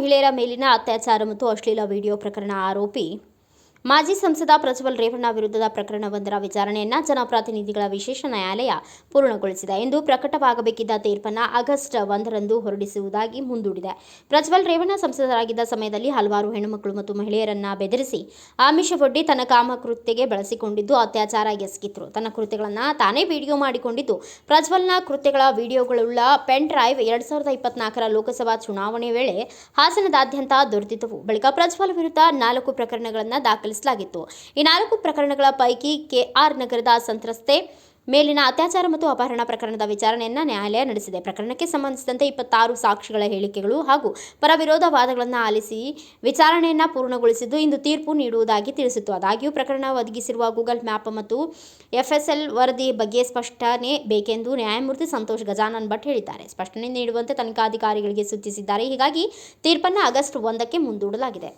ಮಹಿಳೆಯರ ಮೇಲಿನ ಅತ್ಯಾಚಾರ ಮತ್ತು ಅಶ್ಲೀಲ ವಿಡಿಯೋ ಪ್ರಕರಣ ಆರೋಪಿ ಮಾಜಿ ಸಂಸದ ಪ್ರಜ್ವಲ್ ರೇವಣ್ಣ ವಿರುದ್ಧದ ಪ್ರಕರಣವೊಂದರ ವಿಚಾರಣೆಯನ್ನು ಜನಪ್ರತಿನಿಧಿಗಳ ವಿಶೇಷ ನ್ಯಾಯಾಲಯ ಪೂರ್ಣಗೊಳಿಸಿದೆ. ಇಂದು ಪ್ರಕಟವಾಗಬೇಕಿದ್ದ ತೀರ್ಪನ್ನು ಆಗಸ್ಟ್ 1ರಂದು ಹೊರಡಿಸುವುದಾಗಿ ಮುಂದೂಡಿದೆ. ಪ್ರಜ್ವಲ್ ರೇವಣ್ಣ ಸಂಸದರಾಗಿದ್ದ ಸಮಯದಲ್ಲಿ ಹಲವಾರು ಹೆಣ್ಣುಮಕ್ಕಳು ಮತ್ತು ಮಹಿಳೆಯರನ್ನ ಬೆದರಿಸಿ ಆಮಿಷವೊಡ್ಡಿ ತನ್ನ ಕಾಮಕೃತ್ಯಗೆ ಬಳಸಿಕೊಂಡಿದ್ದು ಅತ್ಯಾಚಾರ ಎಸಗಿದ್ರು. ತನ್ನ ಕೃತ್ಯಗಳನ್ನು ತಾನೇ ವಿಡಿಯೋ ಮಾಡಿಕೊಂಡಿದ್ದು. ಪ್ರಜ್ವಲ್ನ ಕೃತ್ಯಗಳ ವಿಡಿಯೋಗಳುಳ್ಳ ಪೆನ್ ಡ್ರೈವ್ 2024ರ ಲೋಕಸಭಾ ಚುನಾವಣೆ ವೇಳೆ ಹಾಸನದಾದ್ಯಂತ ದೊರೆತಿದ್ದವು. ಬಳಿಕ ಪ್ರಜ್ವಲ್ ವಿರುದ್ಧ 4 ಪ್ರಕರಣಗಳನ್ನು ದಾಖಲಿಸಲಾಗಿತ್ತು. ಈ 4 ಪ್ರಕರಣಗಳ ಪೈಕಿ ಕೆಆರ್ ನಗರದ ಸಂತ್ರಸ್ತೆ ಮೇಲಿನ ಅತ್ಯಾಚಾರ ಮತ್ತು ಅಪಹರಣ ಪ್ರಕರಣದ ವಿಚಾರಣೆಯನ್ನು ನ್ಯಾಯಾಲಯ ನಡೆಸಿದೆ. ಪ್ರಕರಣಕ್ಕೆ ಸಂಬಂಧಿಸಿದಂತೆ 26 ಸಾಕ್ಷಿಗಳ ಹೇಳಿಕೆಗಳು ಹಾಗೂ ಪರ-ವಿರೋಧ ವಾದಗಳನ್ನು ಆಲಿಸಿ ವಿಚಾರಣೆಯನ್ನು ಪೂರ್ಣಗೊಳಿಸಿದ್ದು ಇಂದು ತೀರ್ಪು ನೀಡುವುದಾಗಿ ತಿಳಿಸಿತು. ಆದಾಗ್ಯೂ ಪ್ರಕರಣ ಒದಗಿಸಿರುವ ಗೂಗಲ್ ಮ್ಯಾಪ್ ಮತ್ತು ಎಫ್ಎಸ್ಎಲ್ ವರದಿ ಬಗ್ಗೆ ಸ್ಪಷ್ಟನೆ ಬೇಕೆಂದು ನ್ಯಾಯಮೂರ್ತಿ ಸಂತೋಷ್ ಗಜಾನನ್ ಭಟ್ ಹೇಳಿದ್ದಾರೆ. ಸ್ಪಷ್ಟನೆ ನೀಡುವಂತೆ ತನಿಖಾಧಿಕಾರಿಗಳಿಗೆ ಸೂಚಿಸಿದ್ದಾರೆ. ಹೀಗಾಗಿ ತೀರ್ಪನ್ನು ಆಗಸ್ಟ್ 1ಕ್ಕೆ ಮುಂದೂಡಲಾಗಿದೆ.